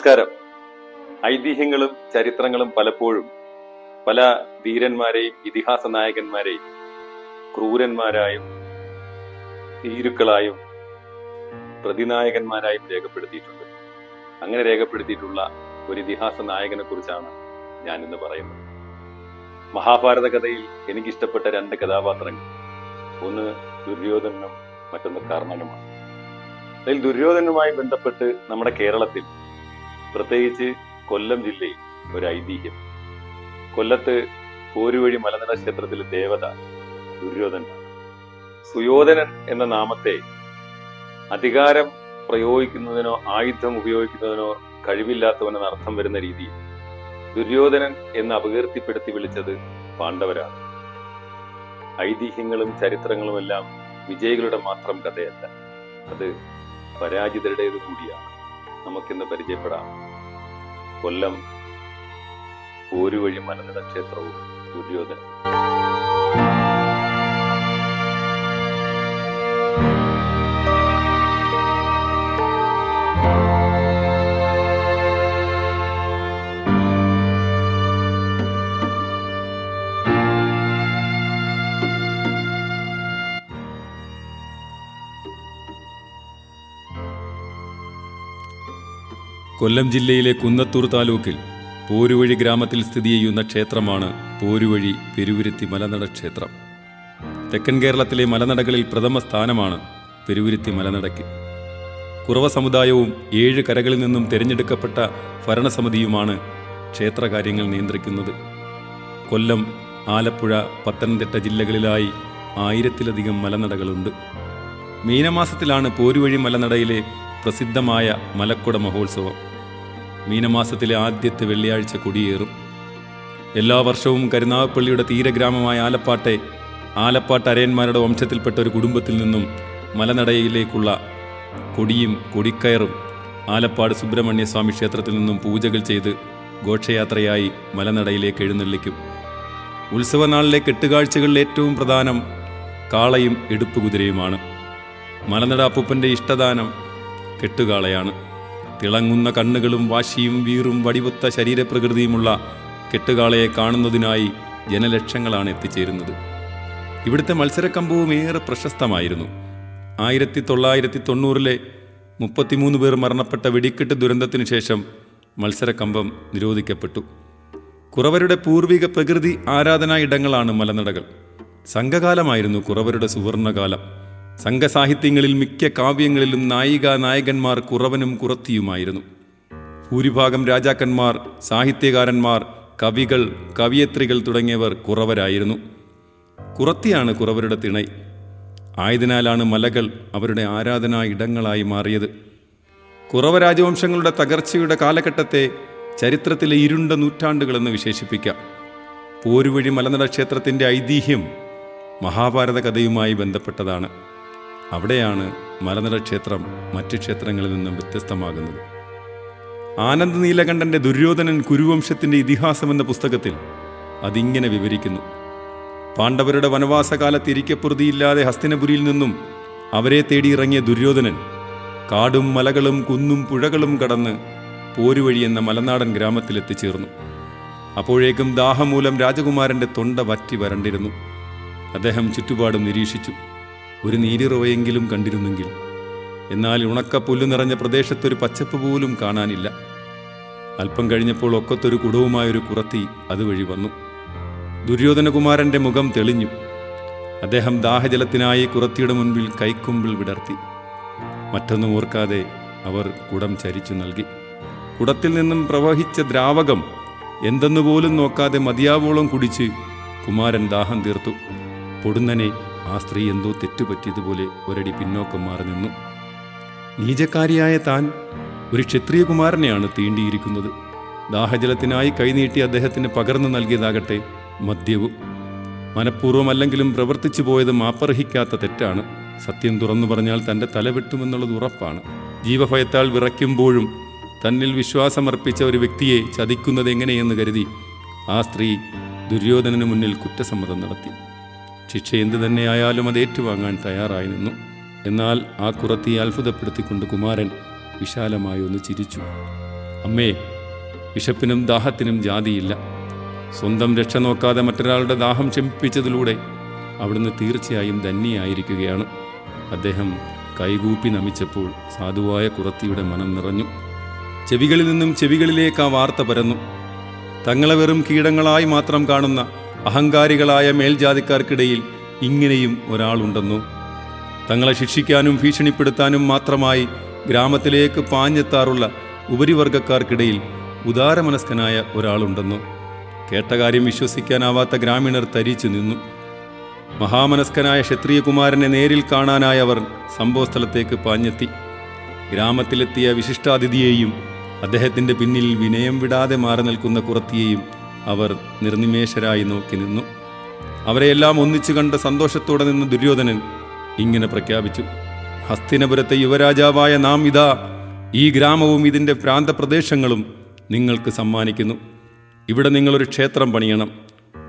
നമസ്കാരം. ഐതിഹ്യങ്ങളും ചരിത്രങ്ങളും പലപ്പോഴും പല ധീരന്മാരെയും ഇതിഹാസ നായകന്മാരെയും ക്രൂരന്മാരായും ഭീരുക്കളായും പ്രതിനായകന്മാരായും രേഖപ്പെടുത്തിയിട്ടുണ്ട്. അങ്ങനെ രേഖപ്പെടുത്തിയിട്ടുള്ള ഒരു ഇതിഹാസ നായകനെ കുറിച്ചാണ് ഞാൻ ഇന്ന് പറയുന്നത്. മഹാഭാരത കഥയിൽ എനിക്കിഷ്ടപ്പെട്ട രണ്ട് കഥാപാത്രങ്ങൾ, ഒന്ന് ദുര്യോധനനും മറ്റൊന്ന് കർണനുമാണ്. അതിൽ ദുര്യോധനുമായി ബന്ധപ്പെട്ട് നമ്മുടെ കേരളത്തിൽ, പ്രത്യേകിച്ച് കൊല്ലം ജില്ലയിൽ ഒരു ഐതിഹ്യം. കൊല്ലത്ത് പോരുവഴി മലനട ക്ഷേത്രത്തിലെ ദേവത ദുര്യോധനനാണ്. സുയോധനൻ എന്ന നാമത്തെ അധികാരം പ്രയോഗിക്കുന്നതിനോ ആയുധം ഉപയോഗിക്കുന്നതിനോ കഴിവില്ലാത്തവനെന്ന് അർത്ഥം വരുന്ന രീതിയിൽ ദുര്യോധനൻ എന്ന് അപകീർത്തിപ്പെടുത്തി വിളിച്ചത് പാണ്ഡവരാണ്. ഐതിഹ്യങ്ങളും ചരിത്രങ്ങളുമെല്ലാം വിജയികളുടെ മാത്രം കഥയല്ല, അത് പരാജിതരുടേത് കൂടിയാണ്. നമുക്കിന്ന് പരിചയപ്പെടാം കൊല്ലം പോരുവഴി മലനട ക്ഷേത്രവും ദുര്യോധനൻ. കൊല്ലം ജില്ലയിലെ കുന്നത്തൂർ താലൂക്കിൽ പോരുവഴി ഗ്രാമത്തിൽ സ്ഥിതി ചെയ്യുന്ന ക്ഷേത്രമാണ് പോരുവഴി പെരുവിരുത്തി മലനട ക്ഷേത്രം. തെക്കൻ കേരളത്തിലെ മലനടകളിൽ പ്രഥമ സ്ഥാനമാണ് പെരുവിരുത്തി മലനടയ്ക്ക്. കുറവ സമുദായവും 7 കരകളിൽ നിന്നും തിരഞ്ഞെടുക്കപ്പെട്ട ഭരണസമിതിയുമാണ് ക്ഷേത്രകാര്യങ്ങൾ നിയന്ത്രിക്കുന്നത്. കൊല്ലം, ആലപ്പുഴ, പത്തനംതിട്ട ജില്ലകളിലായി 1000-ലധികം മലനടകളുണ്ട്. മീനമാസത്തിലാണ് പോരുവഴി മലനടയിലെ പ്രസിദ്ധമായ മലക്കുട മഹോത്സവം. മീനമാസത്തിലെ ആദ്യത്തെ വെള്ളിയാഴ്ച കൊടിയേറും. എല്ലാ വർഷവും കരുനാഗപ്പള്ളിയുടെ തീരഗ്രാമമായ ആലപ്പാട്ട് അരയന്മാരുടെ വംശത്തിൽപ്പെട്ട ഒരു കുടുംബത്തിൽ നിന്നും മലനടയിലേക്കുള്ള കൊടിയും കൊടിക്കയറും ആലപ്പാട് സുബ്രഹ്മണ്യ സ്വാമി ക്ഷേത്രത്തിൽ നിന്നും പൂജകൾ ചെയ്ത് ഘോഷയാത്രയായി മലനടയിലേക്ക് എഴുന്നള്ളിക്കും. ഉത്സവനാളിലെ കെട്ടുകാഴ്ചകളിൽ ഏറ്റവും പ്രധാനം കാളയും എടുപ്പുകുതിരയുമാണ്. മലനട അപ്പൂപ്പൻ്റെ ഇഷ്ടദാനം കെട്ടുകാളയാണ്. തിളങ്ങുന്ന കണ്ണുകളും വാശിയും വീറും വടിവൊത്ത ശരീരപ്രകൃതിയുമുള്ള കെട്ടുകാളയെ കാണുന്നതിനായി ജനലക്ഷങ്ങളാണ് എത്തിച്ചേരുന്നത്. ഇവിടുത്തെ മത്സരക്കമ്പവും ഏറെ പ്രശസ്തമായിരുന്നു. 1990-ലെ 33 പേർ മരണപ്പെട്ട വെടിക്കെട്ട് ദുരന്തത്തിനു ശേഷം മത്സരക്കമ്പം നിരോധിക്കപ്പെട്ടു. കുറവരുടെ പൂർവിക പ്രകൃതി ആരാധനാ ഇടങ്ങളാണ് മലനടകൾ. സംഘകാലമായിരുന്നു കുറവരുടെ സുവർണകാലം. സംഘസാഹിത്യങ്ങളിൽ മിക്ക കാവ്യങ്ങളിലും നായികനായകന്മാർ കുറവനും കുറത്തിയുമായിരുന്നു. ഭൂരിഭാഗം രാജാക്കന്മാർ, സാഹിത്യകാരന്മാർ, കവികൾ, കവിയത്രികൾ തുടങ്ങിയവർ കുറവരായിരുന്നു. കുറത്തിയാണ് കുറവരുടെ തിണൈ. ആയതിനാലാണ് മലകൾ അവരുടെ ആരാധനാ ഇടങ്ങളായി മാറിയത്. കുറവ രാജവംശങ്ങളുടെ തകർച്ചയുടെ കാലഘട്ടത്തെ ചരിത്രത്തിലെ ഇരുണ്ട നൂറ്റാണ്ടുകളെന്ന് വിശേഷിപ്പിക്കാം. പോരുവഴി മലനട ക്ഷേത്രത്തിൻ്റെ ഐതിഹ്യം മഹാഭാരത കഥയുമായി ബന്ധപ്പെട്ടതാണ്. അവിടെയാണ് മലനട ക്ഷേത്രം മറ്റ് ക്ഷേത്രങ്ങളിൽ നിന്നും വ്യത്യസ്തമാകുന്നത്. ആനന്ദ നീലകണ്ഠൻ്റെ ദുര്യോധനൻ കുരുവംശത്തിൻ്റെ ഇതിഹാസം എന്ന പുസ്തകത്തിൽ അതിങ്ങനെ വിവരിക്കുന്നു. പാണ്ഡവരുടെ വനവാസകാലത്ത് ഇരിക്കപ്പുറതിയില്ലാതെ ഹസ്തിനപുരിയിൽ നിന്നും അവരെ തേടിയിറങ്ങിയ ദുര്യോധനൻ കാടും മലകളും കുന്നും പുഴകളും കടന്ന് പോരുവഴി എന്ന മലനാടൻ ഗ്രാമത്തിലെത്തിച്ചേർന്നു. അപ്പോഴേക്കും ദാഹം മൂലം രാജകുമാരൻ്റെ തൊണ്ട വറ്റി വരണ്ടിരുന്നു. അദ്ദേഹം ചുറ്റുപാടും നിരീക്ഷിച്ചു. ഒരു നീരുറവയെങ്കിലും കണ്ടിരുന്നെങ്കിൽ. എന്നാൽ ഉണക്കപ്പുല്ല് നിറഞ്ഞ പ്രദേശത്തൊരു പച്ചപ്പ് പോലും കാണാനില്ല. അല്പം കഴിഞ്ഞപ്പോൾ ഒക്കത്തൊരു കുടവുമായൊരു കുറത്തി അതുവഴി വന്നു. ദുര്യോധനകുമാരൻ്റെ മുഖം തെളിഞ്ഞു. അദ്ദേഹം ദാഹജലത്തിനായി കുറത്തിയുടെ മുൻപിൽ കൈക്കുമ്പിൾ വിടർത്തി. മറ്റൊന്നും ഓർക്കാതെ അവർ കുടം ചരിച്ചു നൽകി. കുടത്തിൽ നിന്നും പ്രവഹിച്ച ദ്രാവകം എന്തെന്നുപോലും നോക്കാതെ മതിയാവോളം കുടിച്ച് കുമാരൻ ദാഹം തീർത്തു. പൊടുന്നനെ ആ സ്ത്രീ എന്തോ തെറ്റുപറ്റിയതുപോലെ ഒരടി പിന്നോക്കം മാറി നിന്നു. നീചക്കാരിയായ താൻ ഒരു ക്ഷത്രിയ കുമാരനെയാണ് തീണ്ടിയിരിക്കുന്നത്. ദാഹജലത്തിനായി കൈനീട്ടി അദ്ദേഹത്തിന് പകർന്നു നൽകിയതാകട്ടെ മദ്യവും. മനഃപൂർവ്വമല്ലെങ്കിലും പ്രവർത്തിച്ചു പോയത് മാപ്പർഹിക്കാത്ത തെറ്റാണ്. സത്യം തുറന്നു പറഞ്ഞാൽ തൻ്റെ തല വെട്ടുമെന്നുള്ളത് ഉറപ്പാണ്. ജീവഭയത്താൽ വിറയ്ക്കുമ്പോഴും തന്നിൽ വിശ്വാസമർപ്പിച്ച ഒരു വ്യക്തിയെ ചതിക്കുന്നത് എങ്ങനെയെന്ന് കരുതി ആ സ്ത്രീ ദുര്യോധനന് മുന്നിൽ കുറ്റസമ്മതം നടത്തി. ശിക്ഷ എന്തു തന്നെയായാലും അത് ഏറ്റുവാങ്ങാൻ തയ്യാറായി നിന്നു. എന്നാൽ ആ കുറത്തിയെ അത്ഭുതപ്പെടുത്തിക്കൊണ്ട് കുമാരൻ വിശാലമായി ഒന്ന് ചിരിച്ചു. അമ്മേ, വിശപ്പിനും ദാഹത്തിനും ജാതിയില്ല. സ്വന്തം രക്ഷ നോക്കാതെ മറ്റൊരാളുടെ ദാഹം ശമിപ്പിച്ചതിലൂടെ അവിടുന്ന് തീർച്ചയായും ധന്യയായിരിക്കുകയാണ്. അദ്ദേഹം കൈകൂപ്പി നമിച്ചപ്പോൾ സാധുവായ കുറത്തിയുടെ മനം നിറഞ്ഞു. ചെവികളിൽ നിന്നും ചെവികളിലേക്ക് ആ വാർത്ത പരന്നു. തങ്ങളെ വെറും കീടങ്ങളായി മാത്രം കാണുന്ന അഹങ്കാരികളായ മേൽജാതിക്കാർക്കിടയിൽ ഇങ്ങനെയും ഒരാളുണ്ടെന്നോ? തങ്ങളെ ശിക്ഷിക്കാനും ഭീഷണിപ്പെടുത്താനും മാത്രമായി ഗ്രാമത്തിലേക്ക് പാഞ്ഞെത്താറുള്ള ഉപരിവർഗക്കാർക്കിടയിൽ ഉദാരമനസ്കനായ ഒരാളുണ്ടെന്നോ? കേട്ട കാര്യം വിശ്വസിക്കാനാവാത്ത ഗ്രാമീണർ തരിച്ചു നിന്നു. മഹാമനസ്കനായ ക്ഷത്രിയകുമാരനെ നേരിൽ കാണാനായവർ സംഭവസ്ഥലത്തേക്ക് പാഞ്ഞെത്തി. ഗ്രാമത്തിലെത്തിയ വിശിഷ്ടാതിഥിയെയും അദ്ദേഹത്തിൻ്റെ പിന്നിൽ വിനയം വിടാതെ മാറി നിൽക്കുന്ന കുറത്തിയെയും അവർ നിർനിമേഷരായി നോക്കി നിന്നു. അവരെയെല്ലാം ഒന്നിച്ചു കണ്ട സന്തോഷത്തോടെ നിന്ന് ദുര്യോധനൻ ഇങ്ങനെ പ്രഖ്യാപിച്ചു: ഹസ്തിനപുരത്തെ യുവരാജാവായ നാം ഇതാ ഈ ഗ്രാമവും ഇതിൻ്റെ പ്രാന്തപ്രദേശങ്ങളും നിങ്ങൾക്ക് സമ്മാനിക്കുന്നു. ഇവിടെ നിങ്ങളൊരു ക്ഷേത്രം പണിയണം.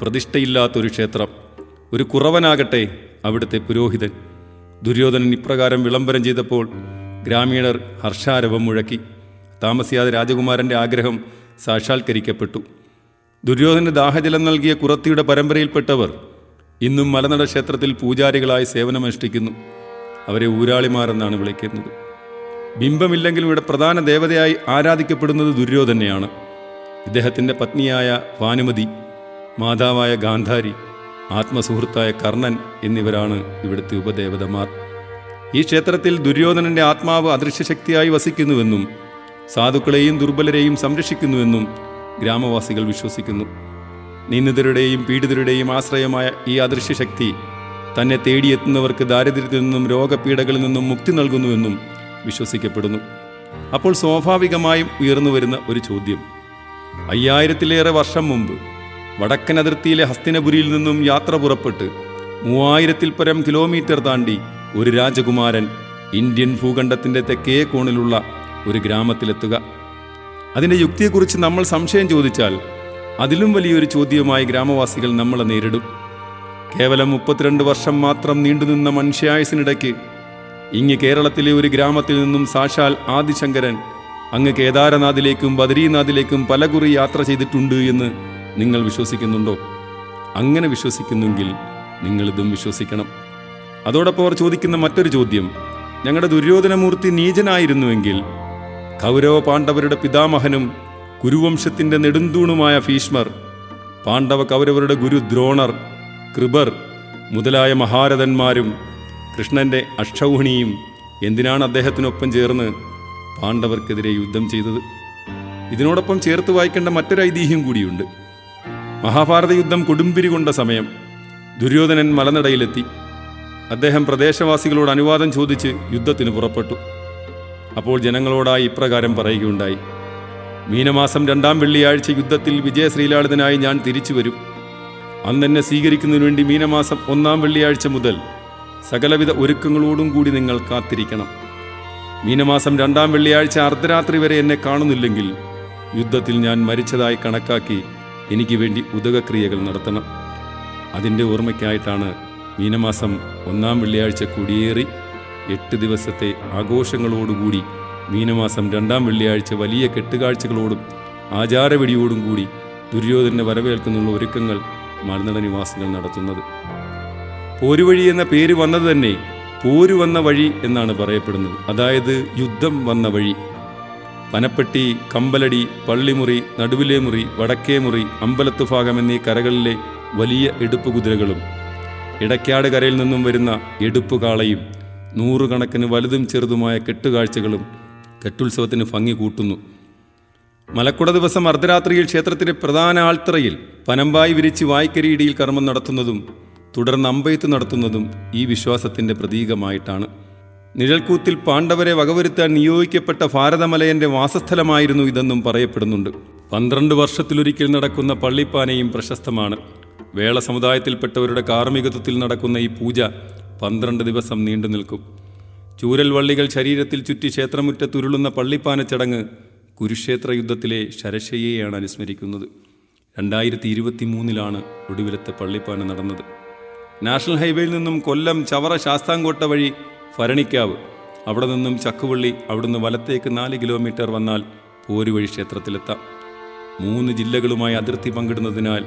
പ്രതിഷ്ഠയില്ലാത്തൊരു ക്ഷേത്രം. ഒരു കുറവനാകട്ടെ അവിടുത്തെ പുരോഹിതൻ. ദുര്യോധനൻ ഇപ്രകാരം വിളംബരം ചെയ്തപ്പോൾ ഗ്രാമീണർ ഹർഷാരവം മുഴക്കി. താമസിയാതെ രാജകുമാരൻ്റെ ആഗ്രഹം സാക്ഷാത്കരിക്കപ്പെട്ടു. ദുര്യോധനന് ദാഹജലം നൽകിയ കുറത്തിയുടെ പരമ്പരയിൽപ്പെട്ടവർ ഇന്നും മലനട ക്ഷേത്രത്തിൽ പൂജാരികളായി സേവനമനുഷ്ഠിക്കുന്നു. അവരെ ഊരാളിമാരെന്നാണ് വിളിക്കുന്നത്. ബിംബമില്ലെങ്കിലും ഇവിടെ പ്രധാന ദേവതയായി ആരാധിക്കപ്പെടുന്നത് ദുര്യോധനെയാണ്. ഇദ്ദേഹത്തിൻ്റെ പത്നിയായ ഭാനുമതി, മാതാവായ ഗാന്ധാരി, ആത്മസുഹൃത്തായ കർണൻ എന്നിവരാണ് ഇവിടുത്തെ ഉപദേവതമാർ. ഈ ക്ഷേത്രത്തിൽ ദുര്യോധനൻ്റെ ആത്മാവ് അദൃശ്യശക്തിയായി വസിക്കുന്നുവെന്നും സാധുക്കളെയും ദുർബലരെയും സംരക്ഷിക്കുന്നുവെന്നും ഗ്രാമവാസികൾ വിശ്വസിക്കുന്നു. നിന്ദിതരുടെയും പീഡിതരുടെയും ആശ്രയമായ ഈ അദൃശ്യശക്തി തന്നെ തേടിയെത്തുന്നവർക്ക് ദാരിദ്ര്യത്തിൽ നിന്നും രോഗപീഠകളിൽ നിന്നും മുക്തി നൽകുന്നുവെന്നും വിശ്വസിക്കപ്പെടുന്നു. അപ്പോൾ സ്വാഭാവികമായും ഉയർന്നു വരുന്ന ഒരു ചോദ്യം: 5000-ലേറെ വർഷം മുമ്പ് വടക്കൻ അതിർത്തിയിലെ ഹസ്തിനപുരിയിൽ നിന്നും യാത്ര പുറപ്പെട്ട് 3000-ൽ പരം കിലോമീറ്റർ താണ്ടി ഒരു രാജകുമാരൻ ഇന്ത്യൻ ഭൂഖണ്ഡത്തിൻ്റെ തെക്കേ കോണിലുള്ള ഒരു ഗ്രാമത്തിലെത്തുക. അതിൻ്റെ യുക്തിയെക്കുറിച്ച് നമ്മൾ സംശയം ചോദിച്ചാൽ അതിലും വലിയൊരു ചോദ്യവുമായി ഗ്രാമവാസികൾ നമ്മളെ നേരിടും. കേവലം 32 വർഷം മാത്രം നീണ്ടുനിന്ന മനുഷ്യായുസിനിടയ്ക്ക് ഇങ്ങ് കേരളത്തിലെ ഒരു ഗ്രാമത്തിൽ നിന്നും സാക്ഷാൽ ആദിശങ്കരൻ അങ്ങ് കേദാരനാഥിലേക്കും ബദരീനാഥിലേക്കും പലകുറി യാത്ര ചെയ്തിട്ടുണ്ട് എന്ന് നിങ്ങൾ വിശ്വസിക്കുന്നുണ്ടോ? അങ്ങനെ വിശ്വസിക്കുന്നെങ്കിൽ നിങ്ങളിതും വിശ്വസിക്കണം. അതോടൊപ്പം അവർ ചോദിക്കുന്ന മറ്റൊരു ചോദ്യം: ഞങ്ങളുടെ ദുര്യോധനമൂർത്തി നീചനായിരുന്നുവെങ്കിൽ കൗരവ പാണ്ഡവരുടെ പിതാമഹനും കുരുവംശത്തിൻ്റെ നെടുന്തൂണുമായ ഭീഷ്മർ, പാണ്ഡവ കൗരവരുടെ ഗുരു ദ്രോണർ, കൃപർ മുതലായ മഹാരഥന്മാരും കൃഷ്ണൻ്റെ അക്ഷൗഹിണിയും എന്തിനാണ് അദ്ദേഹത്തിനൊപ്പം ചേർന്ന് പാണ്ഡവർക്കെതിരെ യുദ്ധം ചെയ്തത്? ഇതിനോടൊപ്പം ചേർത്ത് വായിക്കേണ്ട മറ്റൊരു ഐതിഹ്യം കൂടിയുണ്ട്. മഹാഭാരത യുദ്ധം കൊടുമ്പിരി കൊണ്ട സമയം ദുര്യോധനൻ മലനടയിലെത്തി. അദ്ദേഹം പ്രദേശവാസികളോട് അനുവാദം ചോദിച്ച് യുദ്ധത്തിന് പുറപ്പെട്ടു. അപ്പോൾ ജനങ്ങളോടായി ഇപ്രകാരം പറയുകയുണ്ടായി: മീനമാസം 2-ാം വെള്ളിയാഴ്ച യുദ്ധത്തിൽ വിജയശ്രീലാളിതനായി ഞാൻ തിരിച്ചു വരും. അന്നെന്നെ സ്വീകരിക്കുന്നതിനു വേണ്ടി മീനമാസം 1-ാം വെള്ളിയാഴ്ച മുതൽ സകലവിധ ഒരുക്കങ്ങളോടും കൂടി നിങ്ങൾ കാത്തിരിക്കണം. മീനമാസം 2-ാം വെള്ളിയാഴ്ച അർദ്ധരാത്രി വരെ എന്നെ കാണുന്നില്ലെങ്കിൽ യുദ്ധത്തിൽ ഞാൻ മരിച്ചതായി കണക്കാക്കി എനിക്ക് വേണ്ടി ഉദകക്രിയകൾ നടത്തണം. അതിൻ്റെ ഓർമ്മയ്ക്കായിട്ടാണ് മീനമാസം 1-ാം വെള്ളിയാഴ്ച കൊടിയേറി 8 ദിവസത്തെ ആഘോഷങ്ങളോടുകൂടി മീനമാസം 2-ാം വെള്ളിയാഴ്ച വലിയ കെട്ടുകാഴ്ചകളോടും ആചാരവെടിയോടും കൂടി ദുര്യോധനെ വരവേൽക്കുന്നുള്ള ഒരുക്കങ്ങൾ മലനട നിവാസികൾ നടത്തുന്നത്. പോരുവഴി എന്ന പേര് വന്നത് തന്നെ പോരു വന്ന വഴി എന്നാണ് പറയപ്പെടുന്നത്. അതായത് യുദ്ധം വന്ന വഴി. പനപ്പെട്ടി, കമ്പലടി, പള്ളിമുറി, നടുവിലെ മുറി, വടക്കേ മുറി, അമ്പലത്തു ഭാഗം എന്നീ കരകളിലെ വലിയ എടുപ്പ് കുതിരകളും ഇടയ്ക്കാട് കരയിൽ നിന്നും വരുന്ന എടുപ്പ് കാളയും 100 കണക്കിന് വലുതും ചെറുതുമായ കെട്ടുകാഴ്ചകളും കെട്ടുത്സവത്തിന് ഭംഗി കൂട്ടുന്നു. മലക്കുട ദിവസം അർദ്ധരാത്രിയിൽ ക്ഷേത്രത്തിലെ പ്രധാന ആൾത്തറയിൽ പനമ്പായി വിരിച്ച് വായ്ക്കരിയിടിയിൽ കർമ്മം നടത്തുന്നതും തുടർന്ന് അമ്പെയ്ത്ത് നടത്തുന്നതും ഈ വിശ്വാസത്തിൻ്റെ പ്രതീകമായിട്ടാണ്. നിഴൽക്കൂത്തിൽ പാണ്ഡവരെ വകവരുത്താൻ നിയോഗിക്കപ്പെട്ട ഭാരതമലയൻ്റെ വാസസ്ഥലമായിരുന്നു ഇതെന്നും പറയപ്പെടുന്നുണ്ട്. 12 വർഷത്തിലൊരിക്കൽ നടക്കുന്ന പള്ളിപ്പാനയും പ്രശസ്തമാണ്. വേള സമുദായത്തിൽപ്പെട്ടവരുടെ കാർമ്മികത്വത്തിൽ നടക്കുന്ന ഈ പൂജ 12 ദിവസം നീണ്ടു നിൽക്കും. ചൂരൽ വള്ളികൾ ശരീരത്തിൽ ചുറ്റി ക്ഷേത്രമുറ്റത്തുരുളുന്ന പള്ളിപ്പാന ചടങ്ങ് കുരുക്ഷേത്ര യുദ്ധത്തിലെ ശരശയ്യയാണ് അനുസ്മരിക്കുന്നത്. 2023 ഒടുവിലത്തെ പള്ളിപ്പാന നടന്നത്. നാഷണൽ ഹൈവേയിൽ നിന്നും കൊല്ലം ചവറ ശാസ്താംകോട്ട വഴി ഭരണിക്കാവ്, അവിടെ നിന്നും ചക്കുവള്ളി, അവിടുന്ന് വലത്തേക്ക് 4 കിലോമീറ്റർ വന്നാൽ പോരുവഴി ക്ഷേത്രത്തിലെത്താം. 3 ജില്ലകളുമായി അതിർത്തി പങ്കിടുന്നതിനാൽ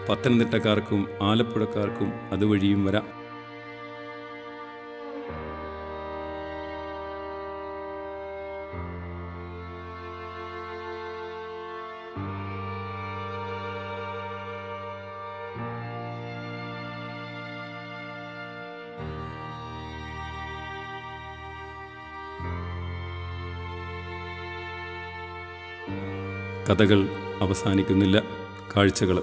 പത്തനംതിട്ടക്കാർക്കും ആലപ്പുഴക്കാർക്കും അതുവഴിയും വരാം. കഥകൾ അവസാനിക്കുന്നില്ല, കാഴ്ചകൾ